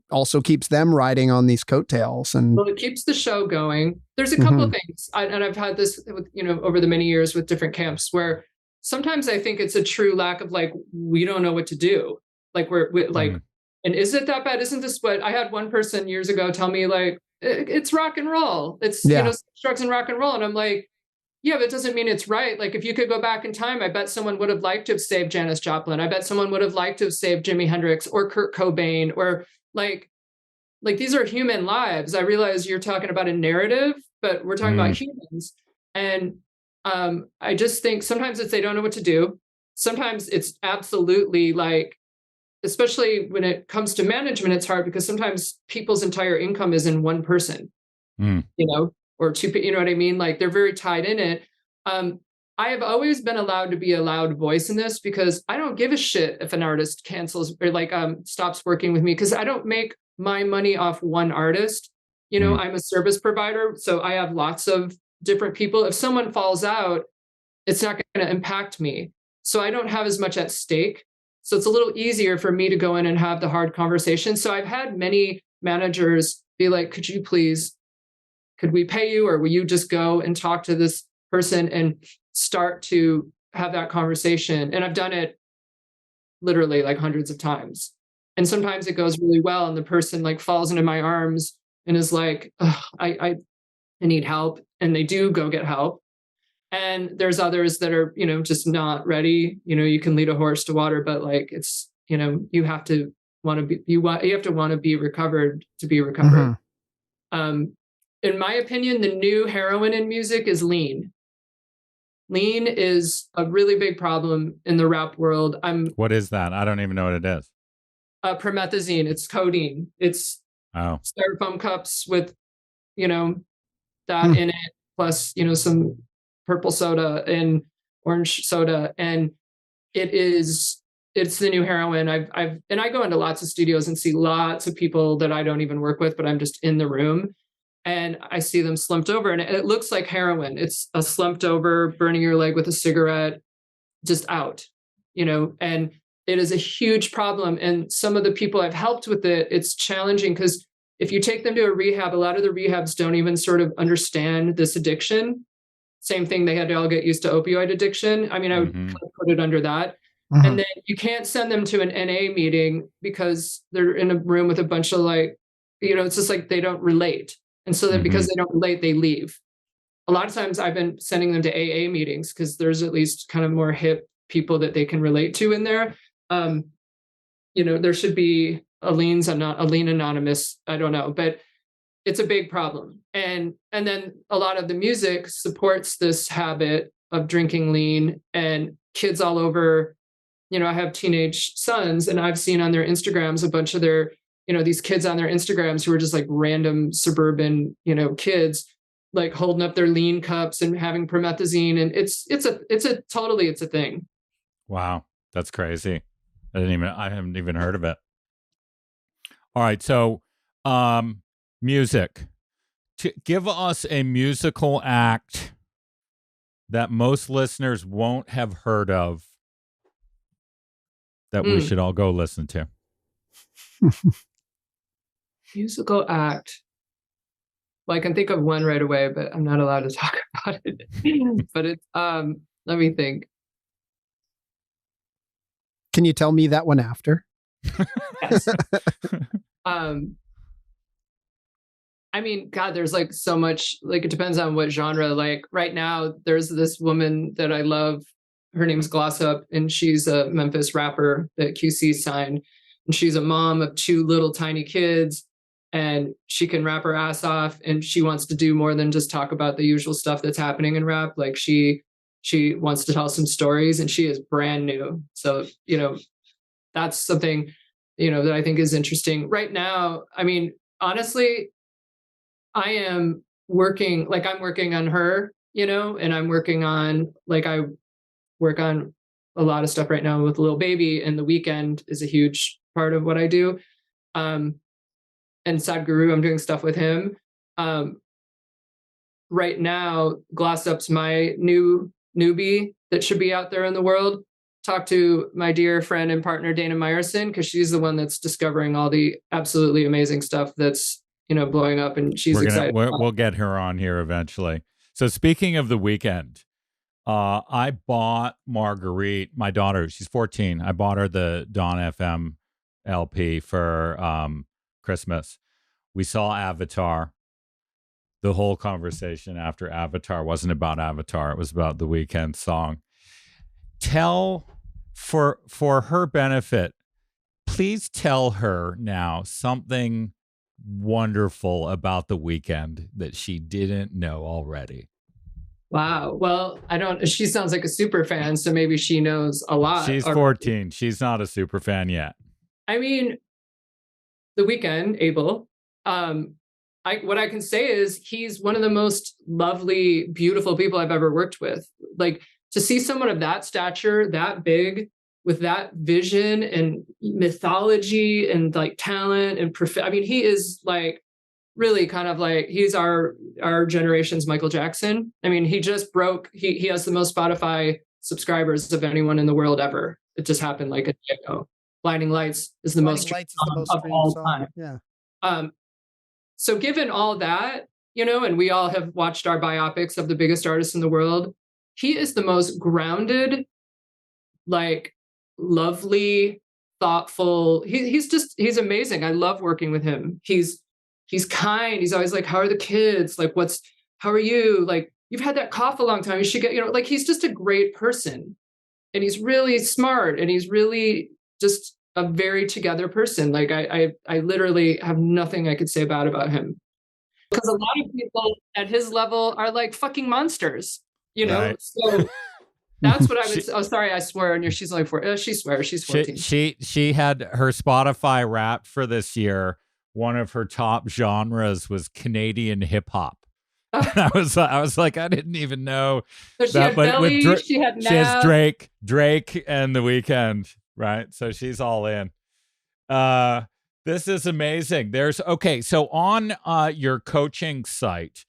also keeps them riding on these coattails. And well, it keeps the show going. There's a couple of things, and I've had this with, over the many years with different camps, where sometimes I think it's a true lack of like, we don't know what to do. Like we're like, and is it that bad? Isn't this what I had one person years ago tell me, like, it's rock and roll. It's, drugs and rock and roll. And I'm like, yeah, but it doesn't mean it's right. Like if you could go back in time, I bet someone would have liked to have saved Janis Joplin. I bet someone would have liked to have saved Jimi Hendrix or Kurt Cobain, or like these are human lives. I realize you're talking about a narrative, but we're talking about humans. And I just think sometimes it's they don't know what to do. Sometimes it's absolutely like, especially when it comes to management, it's hard because sometimes people's entire income is in one person, or two, you know what I mean? Like they're very tied in it. I have always been allowed to be a loud voice in this because I don't give a shit if an artist cancels or stops working with me, because I don't make my money off one artist. I'm a service provider, so I have lots of different people. If someone falls out, it's not going to impact me. So I don't have as much at stake. So it's a little easier for me to go in and have the hard conversation. So I've had many managers be like, could we pay you, or will you just go and talk to this person and start to have that conversation? And I've done it literally like hundreds of times. And sometimes it goes really well, and the person like falls into my arms and is like, I need help. And they do go get help. And there's others that are, just not ready. You can lead a horse to water, but like it's, you have to want to be, you have to want to be recovered to be recovered. in my opinion, the new heroin in music is lean. Lean is a really big problem in the rap world. What is that? I don't even know what it is. Promethazine. It's codeine. It's styrofoam cups with, that in it, plus, some purple soda and orange soda. And it's the new heroin. And I go into lots of studios and see lots of people that I don't even work with, but I'm just in the room. And I see them slumped over, and it looks like heroin. It's a slumped over, burning your leg with a cigarette, just out, and it is a huge problem. And some of the people I've helped with it, it's challenging because if you take them to a rehab, a lot of the rehabs don't even sort of understand this addiction. Same thing, they had to all get used to opioid addiction. I mean, I would kind of put it under that. And then you can't send them to an NA meeting because they're in a room with a bunch of it's just like they don't relate. And so that because they don't relate, they leave. A lot of times I've been sending them to AA meetings because there's at least kind of more hip people that they can relate to in there. There should be a lean anonymous. I don't know, but it's a big problem. And then a lot of the music supports this habit of drinking lean, and kids all over, I have teenage sons, and I've seen on their Instagrams a bunch of their, these kids on their Instagrams who are just like random suburban, kids, like holding up their lean cups and having promethazine. And it's a thing. Wow. That's crazy. I haven't even heard of it. All right. So, music. Give us a musical act that most listeners won't have heard of that we should all go listen to. Musical act. Well, I can think of one right away, but I'm not allowed to talk about it. But it's let me think. Can you tell me that one after? Yes. I mean, God, there's like so much, like it depends on what genre. Like right now, there's this woman that I love. Her name's Gloss Up, and she's a Memphis rapper that QC signed. And she's a mom of 2 little tiny kids, and she can rap her ass off, and she wants to do more than just talk about the usual stuff that's happening in rap. Like she wants to tell some stories, and she is brand new. So, that's something, that I think is interesting right now. I mean, honestly, I'm working on her, and I'm working on, I work on a lot of stuff right now with Lil Baby, and The Weeknd is a huge part of what I do. And Sadhguru, I'm doing stuff with him. Right now, Gloss Up's my newbie that should be out there in the world. Talk to my dear friend and partner, Dana Meyerson, because she's the one that's discovering all the absolutely amazing stuff that's, blowing up, and she's excited. We'll get her on here eventually. So speaking of The Weeknd, I bought Marguerite, my daughter, she's 14. I bought her the Dawn FM LP for Christmas. We saw Avatar. The whole conversation after Avatar wasn't about Avatar. It was about The Weeknd song. Tell, for her benefit, please tell her now something wonderful about The Weeknd that she didn't know already. Wow. Well, she sounds like a super fan, so maybe she knows a lot. She's 14. She's not a super fan yet. I mean, The Weeknd, Abel, what I can say is he's one of the most lovely, beautiful people I've ever worked with. Like, to see someone of that stature, that big, with that vision and mythology and like talent and I mean, he is like really kind of like, he's our generation's Michael Jackson. I mean, he just broke, he has the most Spotify subscribers of anyone in the world ever. It just happened like a day ago. Blinding Lights is the most streamed of all time. Yeah. So given all that, and we all have watched our biopics of the biggest artists in the world, he is the most grounded, like lovely, thoughtful. He's amazing. I love working with him. He's kind. He's always like, how are the kids? Like, how are you? Like, you've had that cough a long time. You should get, like, he's just a great person, and he's really smart, and he's really just a very together person. Like I literally have nothing I could say bad about him. because a lot of people at his level are like fucking monsters, you know? Right. So that's what I would say. Oh, sorry, I swear. And she's only 4. She swears she's 14. She had her Spotify Wrapped for this year. One of her top genres was Canadian hip hop. And I was like, I didn't even know. So she had Belly, she had Nav. She has Drake and The Weeknd, right? So she's all in. This is amazing. So on your coaching site,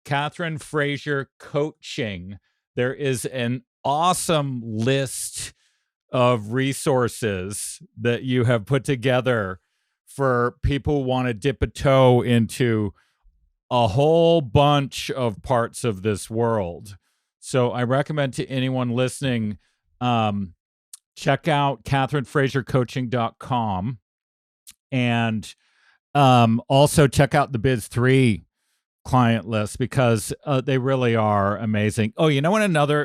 Kathryn Frazier Coaching, there is an awesome list of resources that you have put together for people who want to dip a toe into a whole bunch of parts of this world. So I recommend to anyone listening, check out KathrynFrazierCoaching.com, and also check out the Biz 3 client list, because they really are amazing. Oh, you want to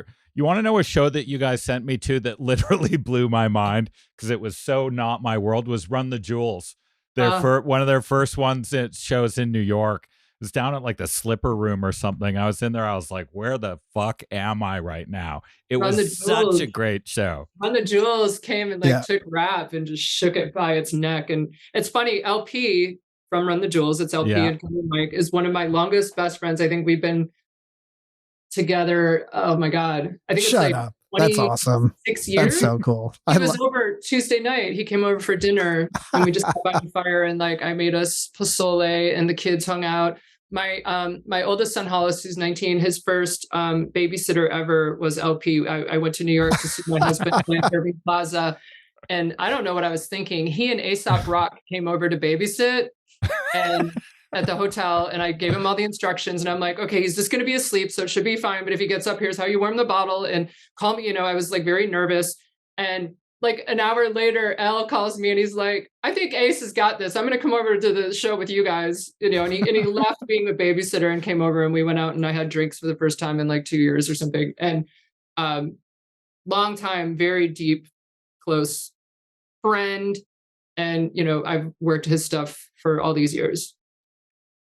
know a show that you guys sent me to that literally blew my mind because it was so not my world? Was Run the Jewels. One of their first ones, it shows in New York. It was down at like the Slipper Room or something. I was in there. I was like, where the fuck am I right now? It was such a great show. Run the Jewels came and took rap and just shook it by its neck. And it's funny, LP from Run the Jewels, it's LP and Mike, is one of my longest best friends. I think we've been together. Oh my God. I think Shut up. That's awesome. 6 years. That's so cool. He was over Tuesday night. He came over for dinner and we just got by the fire, and like I made us pozole and the kids hung out. My oldest son Hollis, who's 19, his first babysitter ever was LP. I went to New York to see my husband at Irving Plaza, and I don't know what I was thinking. He and Aesop Rock came over to babysit and at the hotel, and I gave him all the instructions, and I'm like, okay, he's just going to be asleep, so it should be fine. But if he gets up, here's how you warm the bottle and call me. I was like very nervous. And like an hour later, Al calls me and he's like, I think Ace has got this. I'm going to come over to the show with you guys, and he left being a babysitter and came over, and we went out and I had drinks for the first time in like 2 years or something. And long time, very deep, close friend. And, I've worked his stuff for all these years.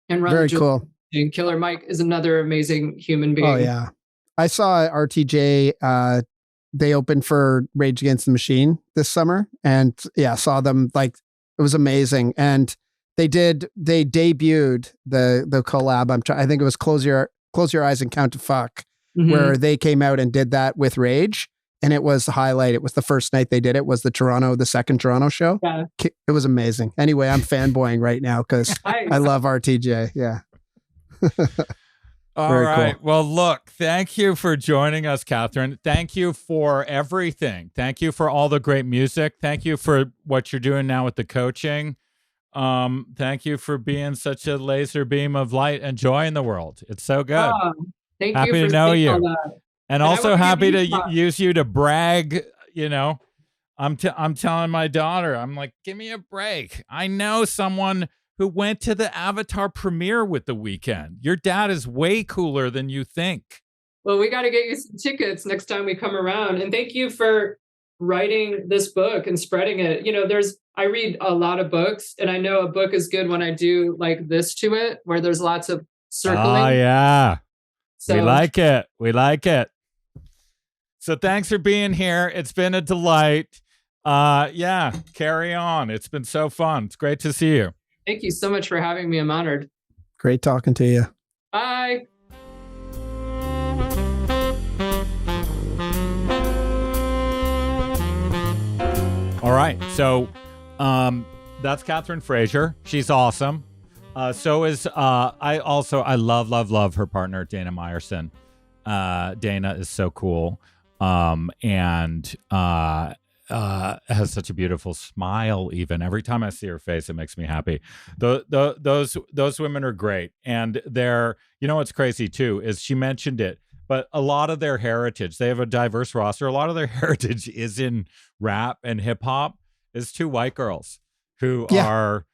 And very cool. And Killer Mike is another amazing human being. Oh yeah, I saw RTJ. They opened for Rage Against the Machine this summer, and saw them. Like, it was amazing. And they debuted the collab. I think it was Close Your Eyes and Count to Fuck, where they came out and did that with Rage. And it was the highlight. It was the first night they did it, was the second Toronto show. Yeah. It was amazing. Anyway, I'm fanboying right now because I love RTJ. Yeah. All right. Cool. Well, look, thank you for joining us, Kathryn. Thank you for everything. Thank you for all the great music. Thank you for what you're doing now with the coaching. Thank you for being such a laser beam of light and joy in the world. It's so good. Thank Happy you to know you. And also happy to use you to brag. I'm telling my daughter, I'm like, give me a break. I know someone who went to the Avatar premiere with The Weeknd. Your dad is way cooler than you think. Well, we got to get you some tickets next time we come around. And thank you for writing this book and spreading it. I read a lot of books, and I know a book is good when I do like this to it, where there's lots of circling. Oh, yeah. So, we like it. So thanks for being here. It's been a delight. Carry on. It's been so fun. It's great to see you. Thank you so much for having me. I'm honored. Great talking to you. Bye. All right. So that's Kathryn Frazier. She's awesome. So is I love her partner, Dana Meyerson. Dana is so cool. And has such a beautiful smile. Even every time I see her face, it makes me happy. Those women are great. And they're, what's crazy too, is she mentioned it, but a lot of their heritage, they have a diverse roster. A lot of their heritage is in rap and hip hop. Is 2 white girls who are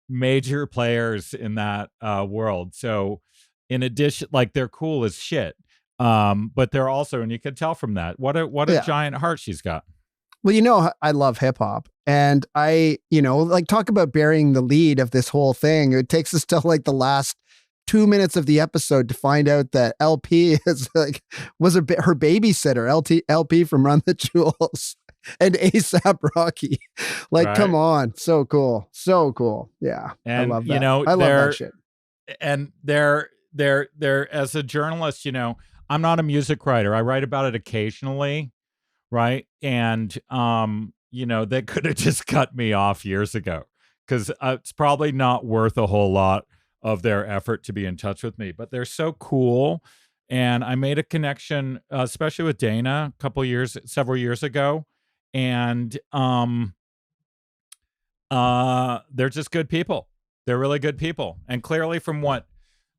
major players in that world. So in addition, like, they're cool as shit. But they're also, and you can tell from that, what a giant heart she's got. Well, I love hip hop, and I, talk about burying the lead of this whole thing. It takes us to like the last 2 minutes of the episode to find out that LP is like was her babysitter, LP from Run the Jewels and ASAP Rocky. Like, Right. come on, so cool, so cool. Yeah, And I love that. you know, I love that shit. And they're as a journalist, you know, I'm not a music writer. I write about it occasionally, right? And you know, they could have just cut me off years ago because it's probably not worth a whole lot of their effort to be in touch with me. But they're so cool, and I made a connection, especially with Dana, several years ago, and they're just good people. They're really good people. And clearly from what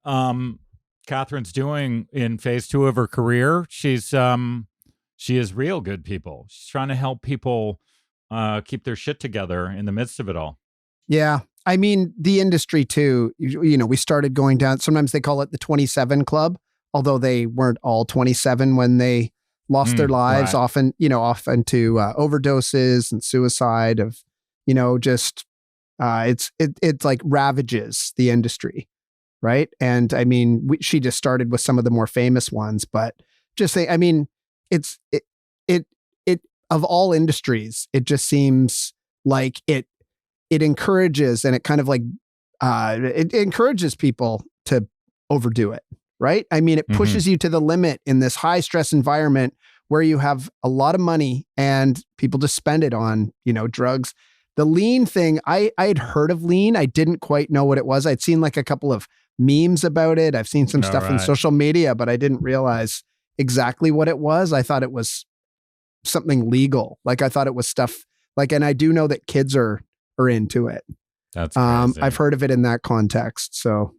Kathryn's doing in phase 2 of her career, she is real good people. She's trying to help people keep their shit together in the midst of it all. Yeah. I mean, the industry too, you know, we started going down, sometimes they call it the 27 Club, although they weren't all 27 when they lost their lives, right. often to overdoses and suicide of, you know, just it's like ravages the industry, right? And I mean, she just started with some of the more famous ones, but just say, I mean, it of all industries, it just seems like it encourages, and it kind of like it encourages people to overdo it, right? I mean, it pushes you to the limit in this high stress environment where you have a lot of money and people just spend it on, you know, drugs. The lean thing, I had heard of lean. I didn't quite know what it was. I'd seen like a couple of memes about it. I've seen some stuff in social media, but I didn't realize exactly what it was. I thought it was something legal. Like I thought it was stuff like, and I do know that kids are into it. That's crazy. I've heard of it in that context. So,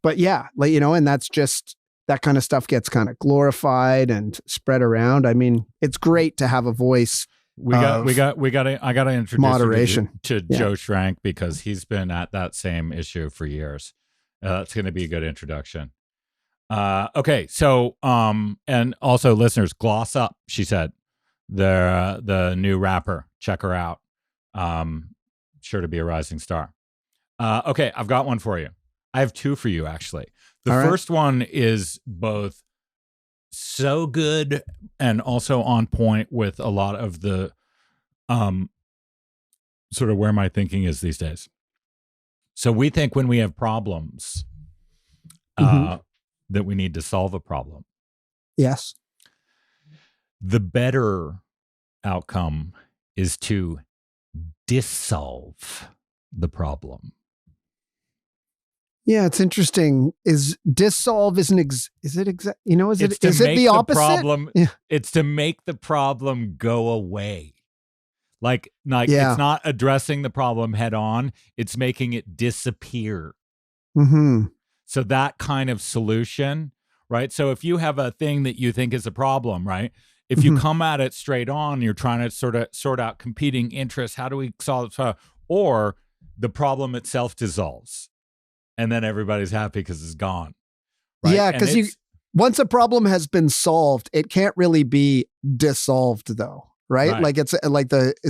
but yeah, like, you know, and that's just, that kind of stuff gets kind of glorified and spread around. I mean, it's great to have a voice. I got to introduce moderation to Joe Schrank, because he's been at that same issue for years. That's going to be a good introduction. Okay. So, and also listeners, Gloss Up, she said, the new rapper, check her out. Sure to be a rising star. Okay. I've got one for you. I have two for you, actually. The first one is both so good and also on point with a lot of the sort of where my thinking is these days. So we think when we have problems that we need to solve a problem. Yes. The better outcome is to dissolve the problem. Yeah, it's interesting. Is dissolve is it the opposite? It's to make the problem go away. Like it's not addressing the problem head on, it's making it disappear. So that kind of solution, right? So if you have a thing that you think is a problem, right? If you come at it straight on, you're trying to sort out competing interests. How do we solve it? Or the problem itself dissolves. And then everybody's happy because it's gone. Right? Yeah, because once a problem has been solved, it can't really be dissolved, though, right? Like it's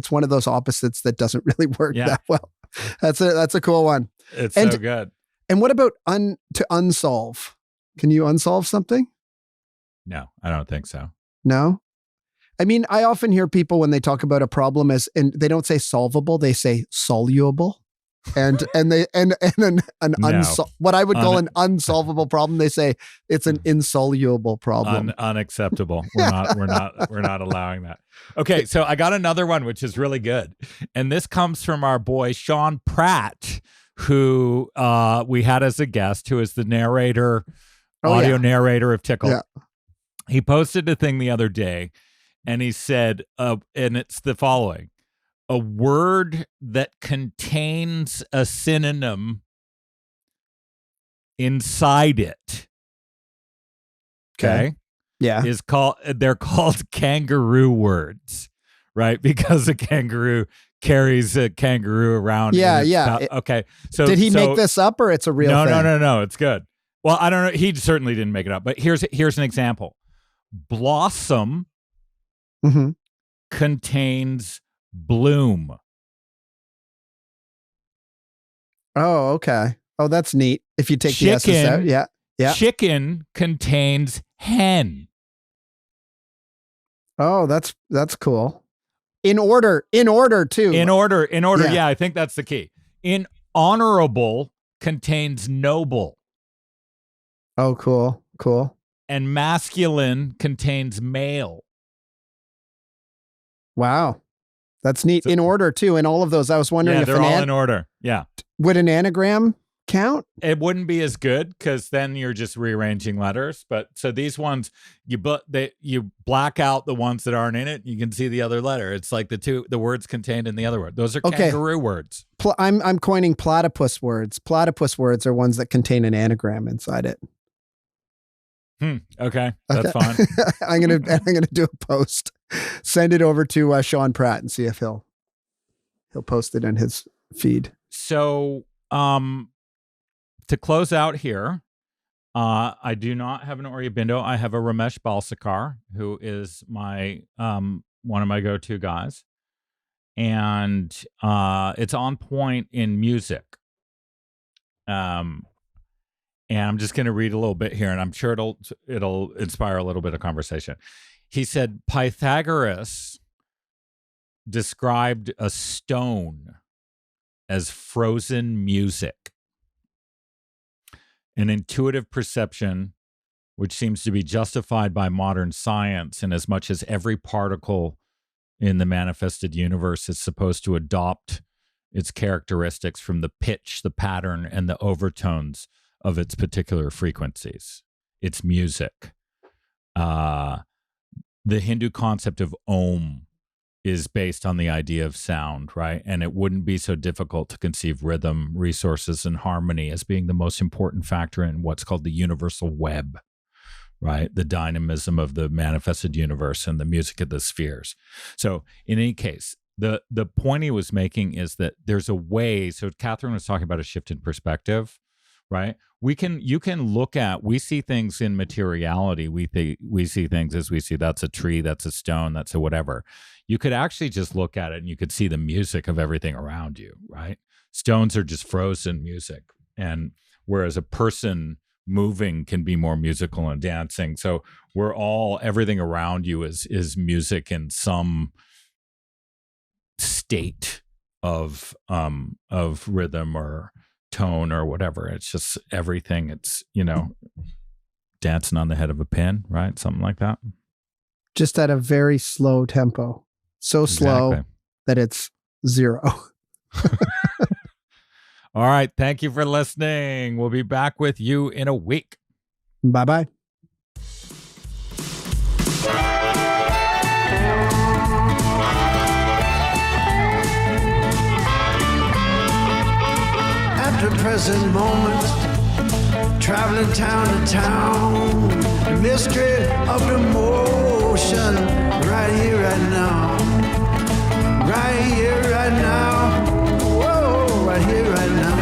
one of those opposites that doesn't really work that well. That's a cool one. It's so good. And what about to unsolve? Can you unsolve something? No, I don't think so. No. I mean, I often hear people when they talk about a problem and they don't say solvable, they say soluble. And what I would call an unsolvable problem, they say it's an insoluble problem. Unacceptable. We're not allowing that. Okay, so I got another one which is really good, and this comes from our boy Sean Pratt, who we had as a guest, who is the narrator, audio narrator of Tickle. Yeah. He posted a thing the other day, and he said, and it's the following. A word that contains a synonym inside it. Okay. Yeah. They're called kangaroo words, right? Because a kangaroo carries a kangaroo around. Yeah. Okay. So did he make this up, or it's a real thing? No. It's good. Well, I don't know. He certainly didn't make it up, but here's an example. Blossom contains bloom. Oh, okay. Oh, that's neat. If you take the S's out. Yeah. Yeah. Chicken contains hen. Oh, that's cool. In order too. In order. Yeah. Yeah, I think that's the key. In honorable contains noble. Oh, cool. And masculine contains male. Wow. That's neat. In order too. In all of those. I was wondering if they're all in order. Yeah. Would an anagram count? It wouldn't be as good because then you're just rearranging letters. But so these ones, you black out the ones that aren't in it. You can see the other letter. It's like the words contained in the other word. Those are kangaroo words. I'm coining platypus words. Platypus words are ones that contain an anagram inside it. Okay, that's fine. I'm gonna do a post. Send it over to Sean Pratt and see if he'll post it in his feed. So, to close out here, I do not have an Aurobindo. I have a Ramesh Balsekar, who is my one of my go-to guys, and it's on point in music. And I'm just going to read a little bit here, and I'm sure it'll inspire a little bit of conversation. He said Pythagoras described a stone as frozen music, an intuitive perception which seems to be justified by modern science, in as much as every particle in the manifested universe is supposed to adopt its characteristics from the pitch, the pattern, and the overtones of its particular frequencies. It's music. The Hindu concept of Om is based on the idea of sound, right? And it wouldn't be so difficult to conceive rhythm, resources, and harmony as being the most important factor in what's called the universal web, right? The dynamism of the manifested universe and the music of the spheres. So in any case, the point he was making is that there's a way. So Kathryn was talking about a shift in perspective, right? You can look at, we see things in materiality. We see things as we see, that's a tree, that's a stone, that's a whatever. You could actually just look at it and you could see the music of everything around you, right? Stones are just frozen music. And whereas a person moving can be more musical and dancing. So everything around you is music in some state of rhythm or tone or whatever. It's just everything. It's, dancing on the head of a pin, right? Something like that. Just at a very slow tempo. So slow that it's zero. All right. Thank you for listening. We'll be back with you in a week. Bye-bye. At the present moment, traveling town to town, the mystery of the motion, right here, right now, right here, right now, whoa, right here, right now.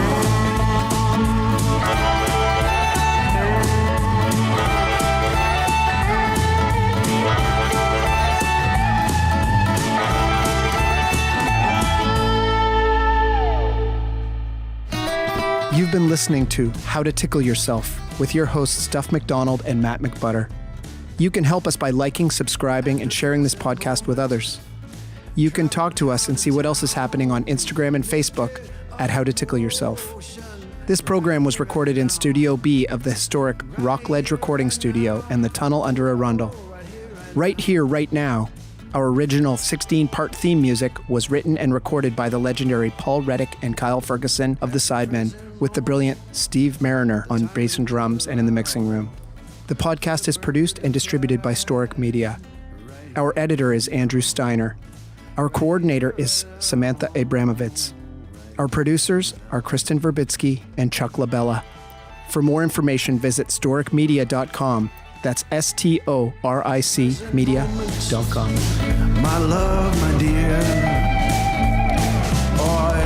You've been listening to How to Tickle Yourself with your hosts Duff McDonald and Matt McButter. You can help us by liking, subscribing, and sharing this podcast with others. You can talk to us and see what else is happening on Instagram and Facebook at How to Tickle Yourself. This program was recorded in Studio B of the historic Rockledge Recording Studio and the Tunnel Under Arundel. Right Here, Right Now, our original 16-part theme music was written and recorded by the legendary Paul Reddick and Kyle Ferguson of the Sidemen, with the brilliant Steve Mariner on bass and drums and in the mixing room. The podcast is produced and distributed by Storic Media. Our editor is Andrew Steiner. Our coordinator is Samantha Abramovitz. Our producers are Kristen Verbitsky and Chuck LaBella. For more information, visit storicmedia.com. That's STORIC media.com. My love, my dear. Oh,